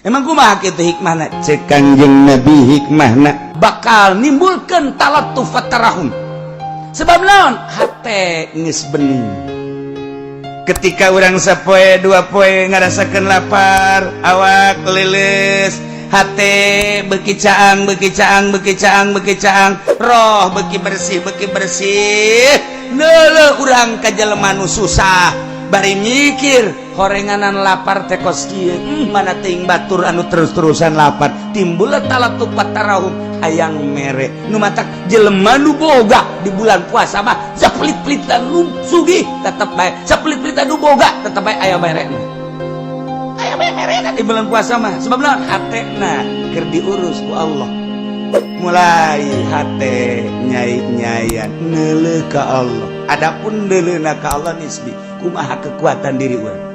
emang kumaha kitu hikmahna cek Kangjeng Nabi hikmahna bakal nimbulkeun talatuf tarahum sebab naon hate geus bening ketika orang sapoe dua poe ngarasakeun lapar awak leles hate beuki caang roh beuki bersih neuleuh urang ka jelema nu susah bari mikir horenganan lapar teh kos kieu mana teuing batur anu terus-terusan lapar timbul talatuf tarahum hayang mere nu matak jelema nu boga di bulan puasa mah sapelit-pelitan nu sugih tetep bae sapelit-pelitan nu boga tetep bae aya merena di bulan puasa mah sebab naon hatena keur diurus ku Allah mulai hate nyai-nyayan neuleuh ka Allah adapun neuleuhna ka Allah nisbi kumaha kekuatan diri urang